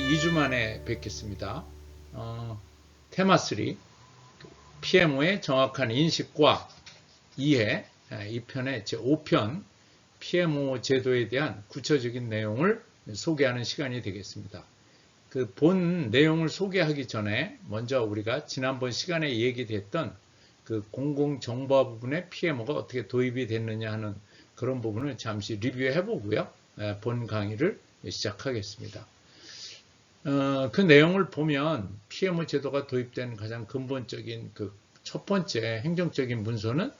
2주 만에 뵙겠습니다. 테마 3 PMO의 정확한 인식과 이해, 이 편의 제5편 PMO 제도에 대한 구체적인 내용을 소개하는 시간이 되겠습니다. 그 본 내용을 소개하기 전에 먼저 우리가 지난번 시간에 얘기됐던 그 공공정보화 부분의 PMO가 어떻게 도입이 됐느냐 하는 그런 부분을 잠시 리뷰해 보고요. 본 강의를 시작하겠습니다. 그 내용을 보면 PMO 제도가 도입된 가장 근본적인 그 첫 번째 행정적인 문서는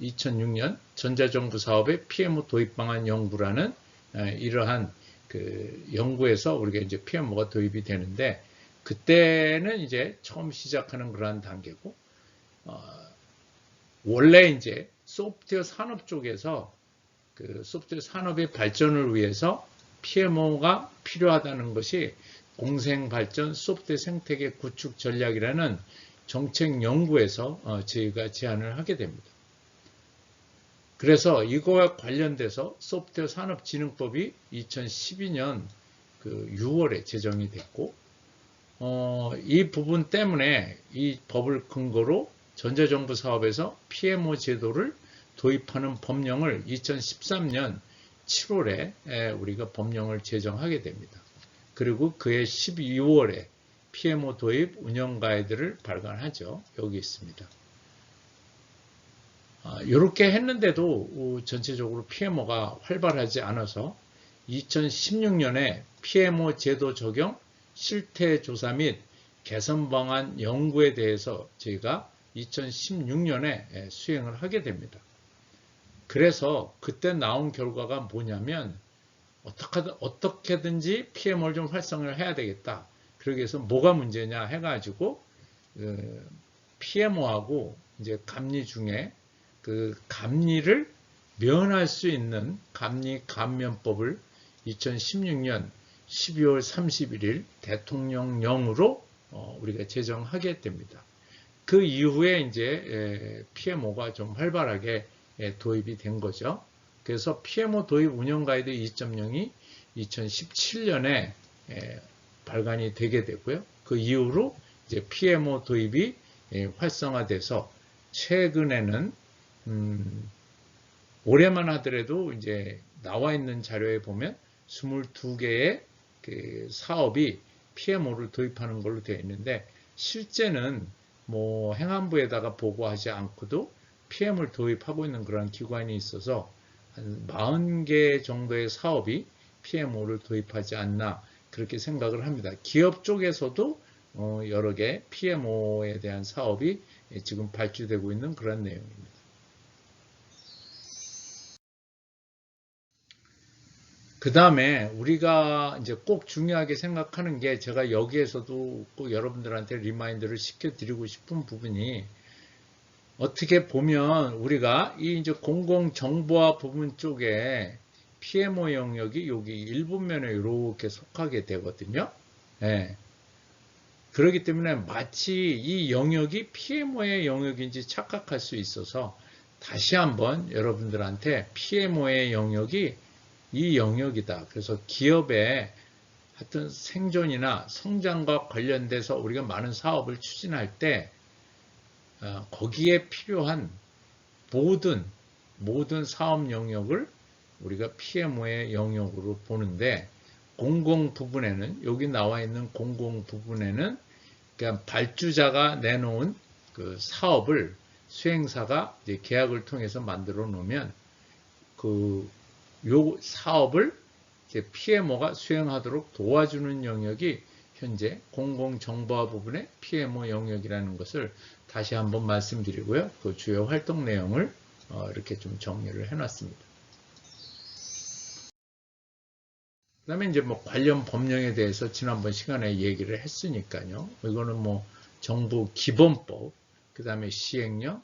2006년 전자정부 사업의 PMO 도입 방안 연구라는 이러한 그 연구에서 우리가 이제 PMO가 도입이 되는데, 그때는 이제 처음 시작하는 그러한 단계고, 원래 이제 소프트웨어 산업 쪽에서 그 소프트웨어 산업의 발전을 위해서 PMO가 필요하다는 것이 공생 발전 소프트웨어 생태계 구축 전략이라는 정책 연구에서 저희가 제안을 하게 됩니다. 그래서 이거와 관련돼서 소프트웨어 산업진흥법이 2012년 그 6월에 제정이 됐고, 이 부분 때문에 이 법을 근거로 전자정부 사업에서 PMO 제도를 도입하는 법령을 2013년 7월에 우리가 법령을 제정하게 됩니다. 그리고 그해 12월에 PMO 도입 운영 가이드를 발간하죠. 여기 있습니다. 이렇게 했는데도 전체적으로 PMO가 활발하지 않아서 2016년에 PMO 제도 적용 실태 조사 및 개선 방안 연구에 대해서 저희가 2016년에 수행을 하게 됩니다. 그래서 그때 나온 결과가 뭐냐면, 어떻게든지 PMO를 좀 활성화를 해야 되겠다. 그러기 위해서 뭐가 문제냐 해가지고 PMO하고 이제 감리 중에 그 감리를 면할 수 있는 감리 감면법을 2016년 12월 31일 대통령령으로 우리가 제정하게 됩니다. 그 이후에 이제 PMO가 좀 활발하게 도입이 된 거죠. 그래서 PMO 도입 운영 가이드 2.0이 2017년에 발간이 되게 되고요. 그 이후로 이제 PMO 도입이 활성화돼서 최근에는 올해만 하더라도 이제 나와 있는 자료에 보면 22개의 그 사업이 PMO를 도입하는 걸로 되어 있는데, 실제는 뭐 행안부에다가 보고하지 않고도 PM을 도입하고 있는 그런 기관이 있어서 한 40개 정도의 사업이 PMO를 도입하지 않나 그렇게 생각을 합니다. 기업 쪽에서도 여러 개 PMO에 대한 사업이 지금 발주되고 있는 그런 내용입니다. 그 다음에 우리가 이제 꼭 중요하게 생각하는 게, 제가 여기에서도 꼭 여러분들한테 리마인드를 시켜드리고 싶은 부분이, 어떻게 보면 우리가 이 이제 공공정보화 부분 쪽에 PMO 영역이 여기 1분면에 이렇게 속하게 되거든요. 네. 그렇기 때문에 마치 이 영역이 PMO의 영역인지 착각할 수 있어서, 다시 한번 여러분들한테 PMO의 영역이 이 영역이다. 그래서 기업의 하여튼 생존이나 성장과 관련돼서 우리가 많은 사업을 추진할 때 거기에 필요한 모든 사업 영역을 우리가 PMO의 영역으로 보는데, 공공 부분에는, 여기 나와 있는 공공 부분에는 그냥 발주자가 내놓은 그 사업을 수행사가 이제 계약을 통해서 만들어 놓으면 요 사업을 이제 PMO가 수행하도록 도와주는 영역이 현재 공공정보화 부분의 PMO 영역이라는 것을 다시 한번 말씀드리고요. 그 주요 활동 내용을 이렇게 좀 정리를 해놨습니다. 그 다음에 이제 뭐 관련 법령에 대해서 지난번 시간에 얘기를 했으니까요. 이거는 뭐 정부 기본법, 그 다음에 시행령,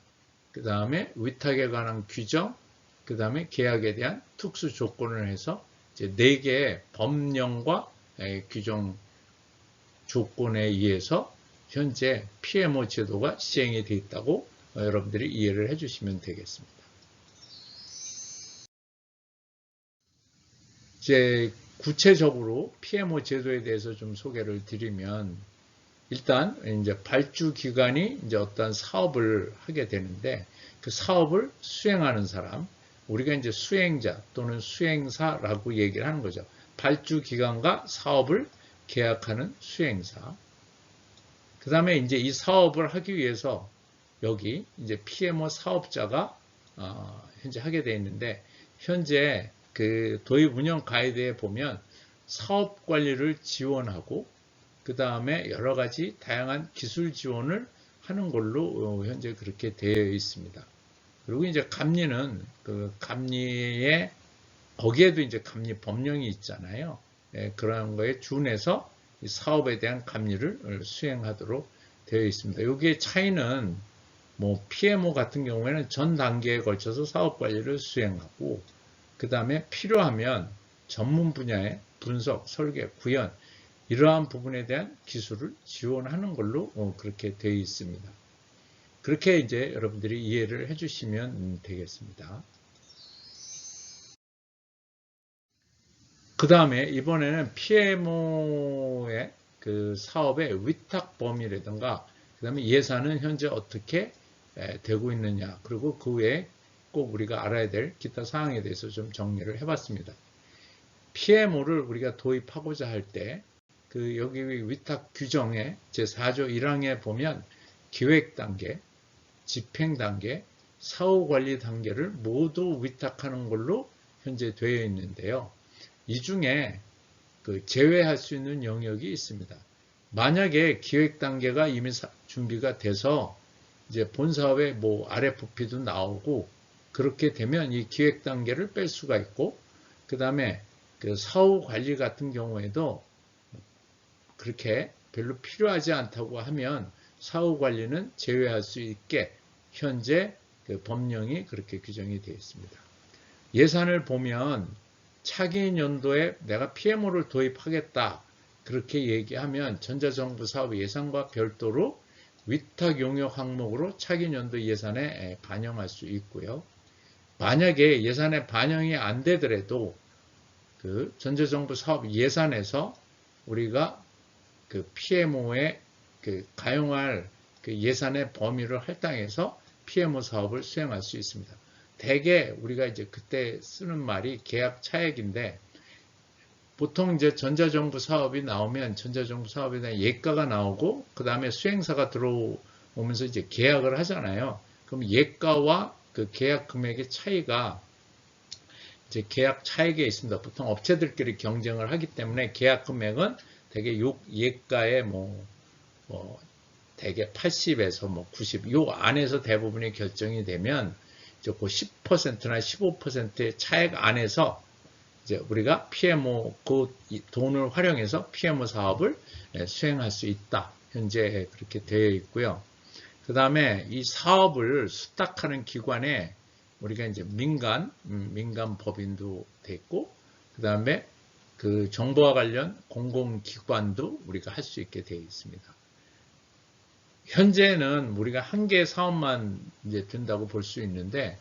그 다음에 위탁에 관한 규정, 그 다음에 계약에 대한 특수 조건을 해서 이제 4개의 법령과 규정 조건에 의해서 현재 PMO 제도가 시행이 되어 있다고 여러분들이 이해를 해주시면 되겠습니다. 이제 구체적으로 PMO 제도에 대해서 좀 소개를 드리면 일단 이제 발주 기관이 이제 어떤 사업을 하게 되는데 그 사업을 수행하는 사람, 우리가 이제 수행자 또는 수행사라고 얘기를 하는 거죠. 발주 기관과 사업을 계약하는 수행사. 그 다음에 이제 이 사업을 하기 위해서 여기 이제 PMO 사업자가 현재 하게 되어 있는데 현재 그 도입 운영 가이드에 보면 사업 관리를 지원하고 그 다음에 여러 가지 다양한 기술 지원을 하는 걸로 현재 그렇게 되어 있습니다. 그리고 이제 감리는 그 감리에 거기에도 이제 감리 법령이 있잖아요. 그런 거에 준해서 이 사업에 대한 감리를 수행하도록 되어 있습니다. 여기에 차이는 뭐 PMO 같은 경우에는 전 단계에 걸쳐서 사업 관리를 수행하고 그 다음에 필요하면 전문 분야의 분석, 설계, 구현 이러한 부분에 대한 기술을 지원하는 걸로 그렇게 되어 있습니다. 그렇게 이제 여러분들이 이해를 해주시면 되겠습니다. 그 다음에 이번에는 PMO의 그 사업의 위탁 범위라든가 그 다음에 예산은 현재 어떻게 되고 있느냐 그리고 그 외에 꼭 우리가 알아야 될 기타 사항에 대해서 좀 정리를 해봤습니다. PMO를 우리가 도입하고자 할 때 그 여기 위탁 규정의 제4조 1항에 보면 기획 단계, 집행 단계, 사후 관리 단계를 모두 위탁하는 걸로 현재 되어 있는데요. 이 중에 그 제외할 수 있는 영역이 있습니다. 만약에 기획 단계가 이미 준비가 돼서 이제 본 사업에 뭐 RFP도 나오고 그렇게 되면 이 기획 단계를 뺄 수가 있고 그 다음에 그 사후 관리 같은 경우에도 그렇게 별로 필요하지 않다고 하면 사후 관리는 제외할 수 있게 현재 그 법령이 그렇게 규정이 되어 있습니다. 예산을 보면 차기 연도에 내가 PMO를 도입하겠다 그렇게 얘기하면 전자정부 사업 예산과 별도로 위탁 용역 항목으로 차기 연도 예산에 반영할 수 있고요. 만약에 예산에 반영이 안 되더라도 그 전자정부 사업 예산에서 우리가 그 PMO에 그 가용할 그 예산의 범위를 할당해서 PMO 사업을 수행할 수 있습니다. 대개 우리가 이제 그때 쓰는 말이 계약 차액인데 보통 이제 전자정부 사업이 나오면 전자정부 사업에 대한 예가가 나오고 그 다음에 수행사가 들어오면서 이제 계약을 하잖아요. 그럼 예가와 그 계약 금액의 차이가 이제 계약 차액에 있습니다. 보통 업체들끼리 경쟁을 하기 때문에 계약 금액은 대개 예가의 대개 80에서 90, 요 안에서 대부분이 결정이 되면 이제 그 10%나 15%의 차액 안에서 이제 우리가 PMO 그 돈을 활용해서 PMO 사업을 수행할 수 있다. 현재 그렇게 되어 있고요. 그 다음에 이 사업을 수탁하는 기관에 우리가 이제 민간 법인도 돼 있고, 그 다음에 그 정보와 관련 공공기관도 우리가 할 수 있게 되어 있습니다. 현재는 우리가 한 개의 사업만 이제 된다고 볼 수 있는데,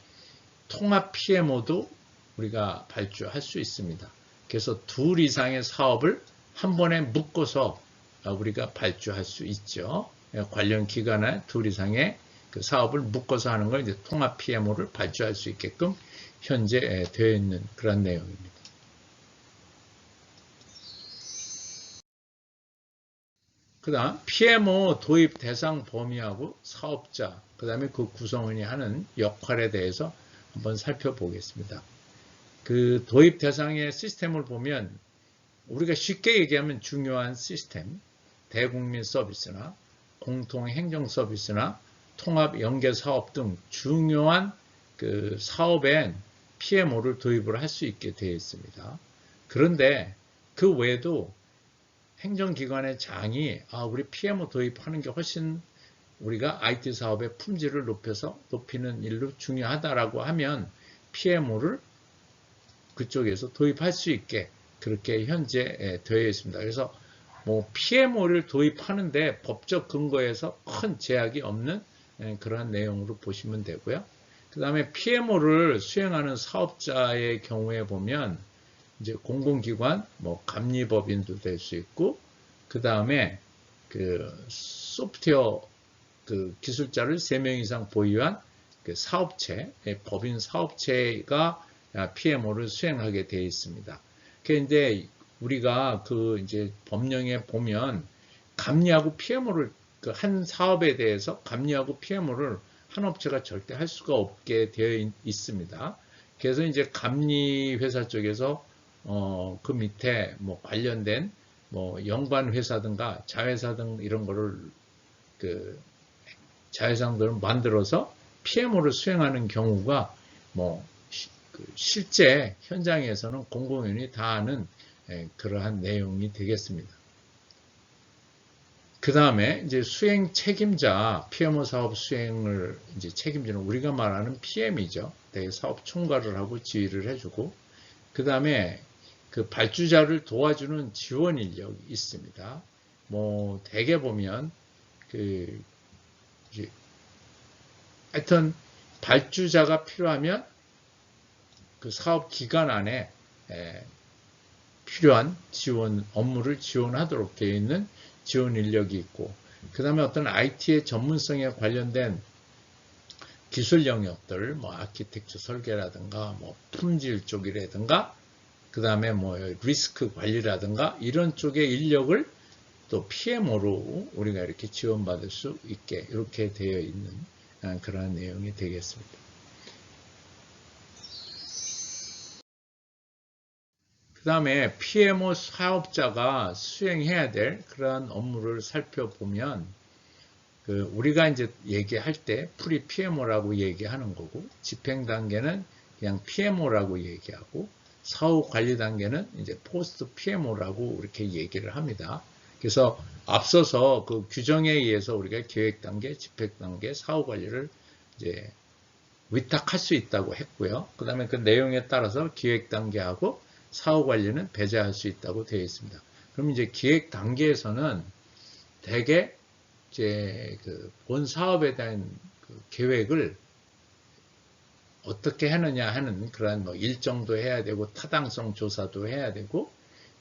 통합 PMO도 우리가 발주할 수 있습니다. 그래서 둘 이상의 사업을 한 번에 묶어서 우리가 발주할 수 있죠. 관련 기관에 둘 이상의 그 사업을 묶어서 하는 걸 이제 통합 PMO를 발주할 수 있게끔 현재 되어 있는 그런 내용입니다. 그 다음 PMO 도입 대상 범위하고 사업자, 그 다음에 그 구성원이 하는 역할에 대해서 한번 살펴보겠습니다. 그 도입 대상의 시스템을 보면 우리가 쉽게 얘기하면 중요한 시스템, 대국민 서비스나 공통 행정 서비스나 통합 연계 사업 등 중요한 그 사업엔 PMO를 도입을 할 수 있게 되어 있습니다. 그런데 그 외에도 행정기관의 장이 우리 PMO 도입하는 게 훨씬 우리가 IT 사업의 품질을 높이는 일로 중요하다라고 하면 PMO를 그쪽에서 도입할 수 있게 그렇게 현재 되어 있습니다. 그래서 뭐 PMO를 도입하는데 법적 근거에서 큰 제약이 없는 그러한 내용으로 보시면 되고요. 그 다음에 PMO를 수행하는 사업자의 경우에 보면 이제 공공기관, 뭐 감리법인도 될 수 있고, 그 다음에 그 소프트웨어 그 기술자를 3명 이상 보유한 그 사업체, 법인 사업체가 PMO를 수행하게 되어 있습니다. 그런데 우리가 그 이제 법령에 보면 감리하고 PMO를 그 한 사업에 대해서 감리하고 PMO를 한 업체가 절대 할 수가 없게 되어 있습니다. 그래서 이제 감리 회사 쪽에서 그 밑에 뭐 관련된 뭐 영반 회사든가 자회사 등 이런 거를 그 자회사들을 만들어서 PMO를 수행하는 경우가 뭐 실제 현장에서는 공공연히 다 아는 그러한 내용이 되겠습니다. 그 다음에 이제 수행 책임자, PMO 사업 수행을 이제 책임지는 우리가 말하는 PM이죠. 사업 총괄을 하고 지휘를 해주고, 그 다음에 그 발주자를 도와주는 지원 인력이 있습니다. 뭐 대개 보면 그 이제 하여튼 발주자가 필요하면 그 사업 기간 안에 필요한 지원 업무를 지원하도록 되어 있는 지원 인력이 있고, 그 다음에 어떤 IT의 전문성에 관련된 기술 영역들, 뭐 아키텍처 설계라든가, 뭐 품질 쪽이라든가, 그 다음에 뭐 리스크 관리라든가 이런 쪽의 인력을 또 PMO로 우리가 이렇게 지원받을 수 있게 이렇게 되어 있는 그런 내용이 되겠습니다. 그 다음에 PMO 사업자가 수행해야 될 그러한 업무를 살펴보면 우리가 이제 얘기할 때 프리 PMO라고 얘기하는 거고, 집행 단계는 그냥 PMO라고 얘기하고, 사후 관리 단계는 이제 포스트 PMO라고 이렇게 얘기를 합니다. 그래서 앞서서 그 규정에 의해서 우리가 계획 단계, 집행 단계, 사후 관리를 이제 위탁할 수 있다고 했고요. 그 다음에 그 내용에 따라서 기획 단계하고 사후 관리는 배제할 수 있다고 되어 있습니다. 그럼 이제 기획 단계에서는 대개 이제 그 본 사업에 대한 그 계획을 어떻게 하느냐 하는 그런 뭐 일정도 해야 되고 타당성 조사도 해야 되고,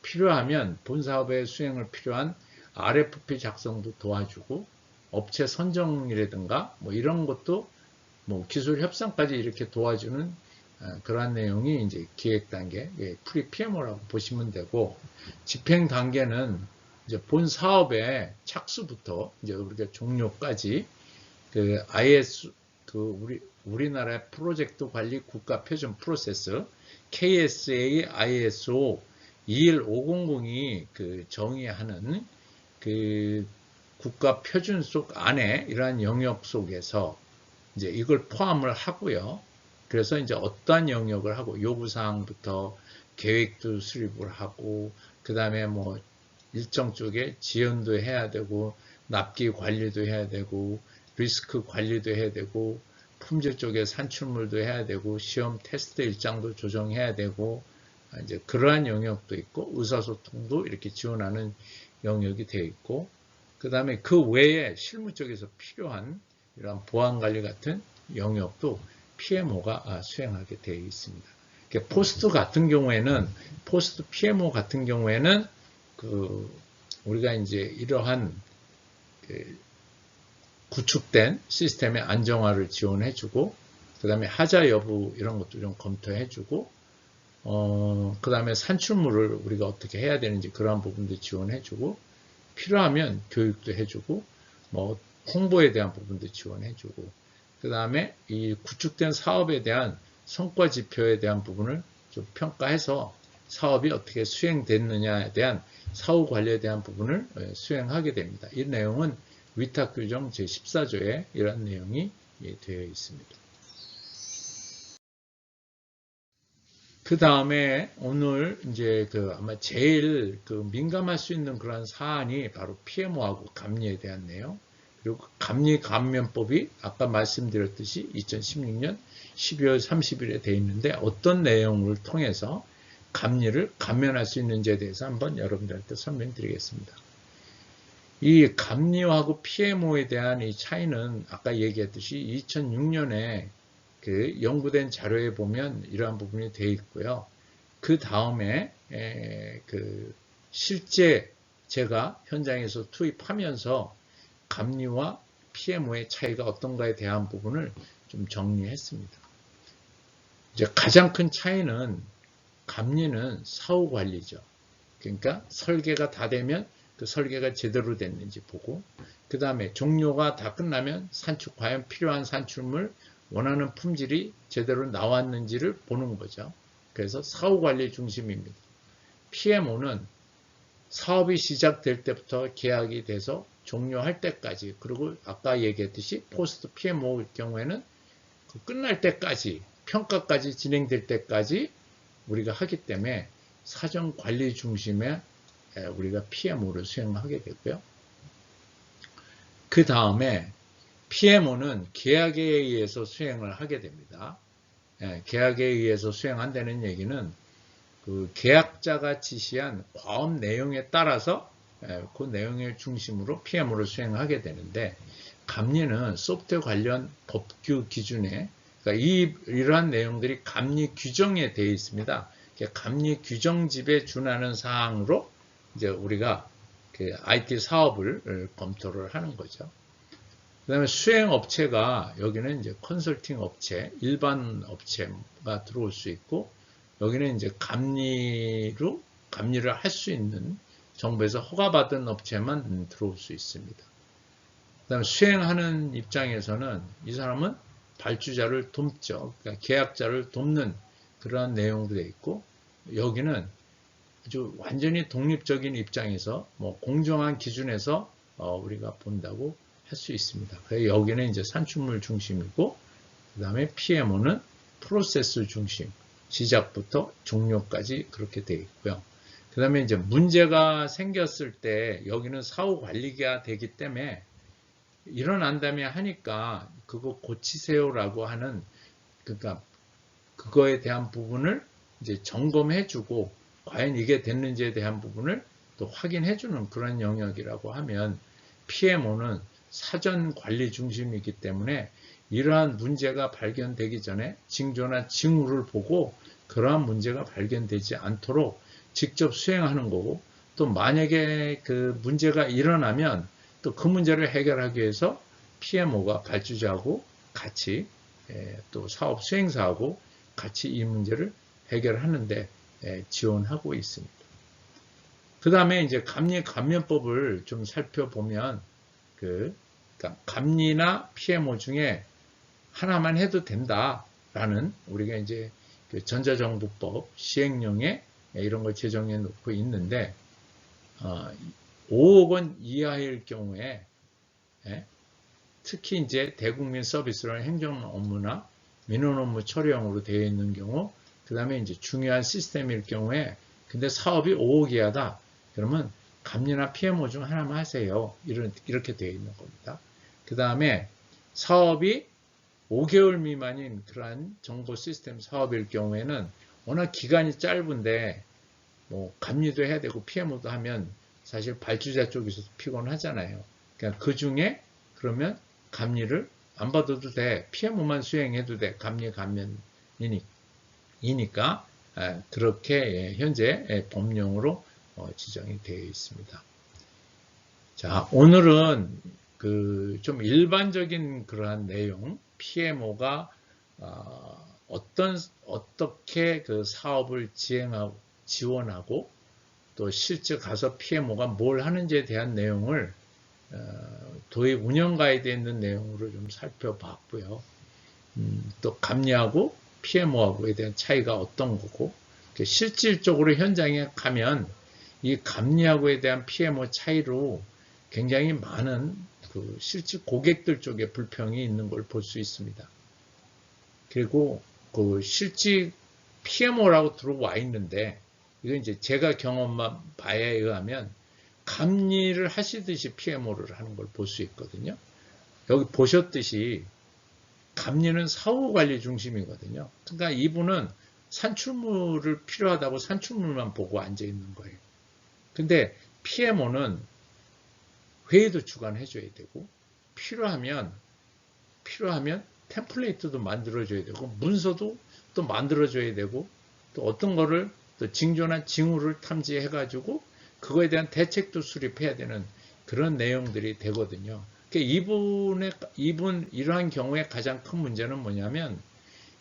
필요하면 본 사업의 수행을 필요한 RFP 작성도 도와주고, 업체 선정이라든가 뭐 이런 것도 뭐 기술 협상까지 이렇게 도와주는 그러한 내용이 이제 기획 단계, 프리 PMO라고 보시면 되고, 집행 단계는 이제 본 사업의 착수부터 이제 우리가 종료까지 그 IS 우리나라 프로젝트 관리 국가 표준 프로세스 KSA ISO 21500이 그 정의하는 그 국가 표준 속 안에 이러한 영역 속에서 이제 이걸 포함을 하고요. 그래서 이제 어떠한 영역을 하고 요구사항부터 계획도 수립을 하고, 그 다음에 뭐 일정 쪽에 지원도 해야 되고, 납기 관리도 해야 되고, 리스크 관리도 해야 되고, 품질 쪽에 산출물도 해야 되고, 시험 테스트 일정도 조정해야 되고, 이제 그러한 영역도 있고, 의사소통도 이렇게 지원하는 영역이 되어 있고, 그 다음에 그 외에 실무 쪽에서 필요한 이런 보안 관리 같은 영역도 PMO가 수행하게 되어 있습니다. 포스트 같은 경우에는, 포스트 PMO 같은 경우에는 우리가 이제 이러한 구축된 시스템의 안정화를 지원해주고, 그 다음에 하자 여부 이런 것도 좀 검토해주고, 그 다음에 산출물을 우리가 어떻게 해야 되는지 그러한 부분도 지원해주고, 필요하면 교육도 해주고, 뭐 홍보에 대한 부분도 지원해주고, 그 다음에 이 구축된 사업에 대한 성과 지표에 대한 부분을 좀 평가해서 사업이 어떻게 수행됐느냐에 대한 사후 관리에 대한 부분을 수행하게 됩니다. 이 내용은 위탁규정 제14조에 이런 내용이 되어 있습니다. 그 다음에 오늘 이제 아마 제일 민감할 수 있는 그런 사안이 바로 PMO하고 감리에 대한 내용, 그리고 감리 감면법이 아까 말씀드렸듯이 2016년 12월 30일에 되어 있는데 어떤 내용을 통해서 감리를 감면할 수 있는지에 대해서 한번 여러분들한테 설명드리겠습니다. 이 감리하고 PMO에 대한 이 차이는 아까 얘기했듯이 2006년에 연구된 자료에 보면 이러한 부분이 되어 있고요. 그 다음에 그 실제 제가 현장에서 투입하면서 감리와 PMO의 차이가 어떤가에 대한 부분을 좀 정리했습니다. 이제 가장 큰 차이는 감리는 사후 관리죠. 그러니까 설계가 다 되면 그 설계가 제대로 됐는지 보고, 그 다음에 종료가 다 끝나면 과연 필요한 산출물, 원하는 품질이 제대로 나왔는지를 보는 거죠. 그래서 사후 관리 중심입니다. PMO는 사업이 시작될 때부터 계약이 돼서 종료할 때까지, 그리고 아까 얘기했듯이 포스트 PMO의 경우에는 끝날 때까지, 평가까지 진행될 때까지 우리가 하기 때문에 사전 관리 중심의 우리가 PMO를 수행하게 되고요. 그 다음에 PMO는 계약에 의해서 수행을 하게 됩니다. 계약에 의해서 수행한다는 얘기는 그 계약자가 지시한 과업 내용에 따라서 그 내용을 중심으로 PMO를 수행하게 되는데, 감리는 소프트웨어 관련 법규 기준에, 그러니까 이러한 내용들이 감리 규정에 되어 있습니다. 감리 규정집에 준하는 사항으로 이제 우리가 그 IT 사업을 검토를 하는 거죠. 그 다음에 수행 업체가, 여기는 이제 컨설팅 업체, 일반 업체가 들어올 수 있고, 여기는 이제 감리를 할 수 있는 정부에서 허가받은 업체만 들어올 수 있습니다. 그 다음에 수행하는 입장에서는 이 사람은 발주자를 돕죠. 그러니까 계약자를 돕는 그러한 내용도 되어 있고, 여기는 아주 완전히 독립적인 입장에서 뭐 공정한 기준에서 우리가 본다고 할 수 있습니다. 그래서 여기는 이제 산출물 중심이고, 그 다음에 PMO는 프로세스 중심, 시작부터 종료까지 그렇게 되어 있고요. 그 다음에 이제 문제가 생겼을 때 여기는 사후 관리가 되기 때문에 일어난다며 하니까 그거 고치세요라고 하는, 그러니까 그거에 대한 부분을 이제 점검해주고 과연 이게 됐는지에 대한 부분을 또 확인해주는 그런 영역이라고 하면, PMO는 사전 관리 중심이기 때문에 이러한 문제가 발견되기 전에 징조나 징후를 보고 그러한 문제가 발견되지 않도록 직접 수행하는 거고, 또 만약에 그 문제가 일어나면 또 그 문제를 해결하기 위해서 PMO가 발주자하고 같이 또 사업 수행사하고 같이 이 문제를 해결하는데 지원하고 있습니다. 그 다음에 이제 감리 감면법을 좀 살펴보면, 그러니까 감리나 PMO 중에 하나만 해도 된다라는, 우리가 이제 그 전자정보법 시행령에 이런 걸 제정해 놓고 있는데, 5억 원 이하일 경우에 특히 이제 대국민 서비스라는 행정 업무나 민원 업무 처리형으로 되어 있는 경우, 그 다음에 이제 중요한 시스템일 경우에, 근데 사업이 5억 이하다, 그러면 감리나 PMO 중 하나만 하세요. 이렇게 되어 있는 겁니다. 그 다음에 사업이 5개월 미만인 그러한 정보 시스템 사업일 경우에는 워낙 기간이 짧은데 뭐 감리도 해야 되고 PMO도 하면 사실 발주자 쪽에서도 피곤하잖아요. 그러니까 그 중에 그러면 감리를 안 받아도 돼, PMO만 수행해도 돼, 감리 감면이니까 그렇게 현재 법령으로 지정이 되어 있습니다. 자, 오늘은 그 좀 일반적인 그러한 내용, PMO가 어떻게 그 사업을 지원하고 또 실제 가서 PMO가 뭘 하는지에 대한 내용을 도입 운영 가이드에 있는 내용으로 좀 살펴봤고요. 또 감리하고 PMO하고에 대한 차이가 어떤 거고, 실질적으로 현장에 가면 이 감리하고에 대한 PMO 차이로 굉장히 많은 그 실제 고객들 쪽에 불평이 있는 걸 볼 수 있습니다. 그리고 그 실제 PMO라고 들어와 있는데, 이건 이제 제가 경험한 바에 의하면 감리를 하시듯이 PMO를 하는 걸 볼 수 있거든요. 여기 보셨듯이 감리는 사후 관리 중심이거든요. 그러니까 이분은 산출물을 필요하다고 산출물만 보고 앉아 있는 거예요. 근데 PMO는 회의도 주관해줘야 되고, 필요하면 템플레이트도 만들어줘야 되고, 문서도 또 만들어줘야 되고, 또 어떤 거를 또 징조나 징후를 탐지해가지고 그거에 대한 대책도 수립해야 되는 그런 내용들이 되거든요. 이분 이러한 경우에 가장 큰 문제는 뭐냐면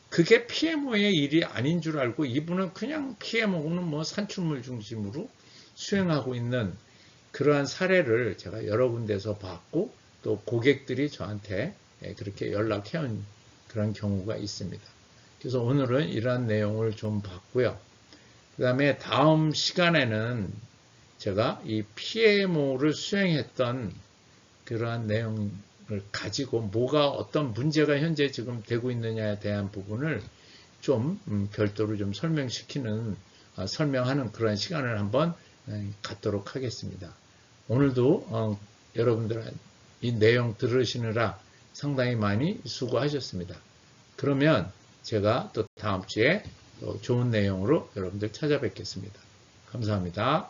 그게 PMO의 일이 아닌 줄 알고 이분은 그냥 PMO는 뭐 산출물 중심으로 수행하고 있는 그러한 사례를 제가 여러 군데서 봤고 또 고객들이 저한테 그렇게 연락해온 그런 경우가 있습니다. 그래서 오늘은 이러한 내용을 좀 봤고요. 그 다음에 다음 시간에는 제가 이 PMO를 수행했던 그러한 내용을 가지고 뭐가 어떤 문제가 현재 지금 되고 있느냐에 대한 부분을 좀 별도로 좀 설명하는 그런 시간을 한번 갖도록 하겠습니다. 오늘도 여러분들 이 내용 들으시느라 상당히 많이 수고하셨습니다. 그러면 제가 또 다음 주에 또 좋은 내용으로 여러분들 찾아뵙겠습니다. 감사합니다.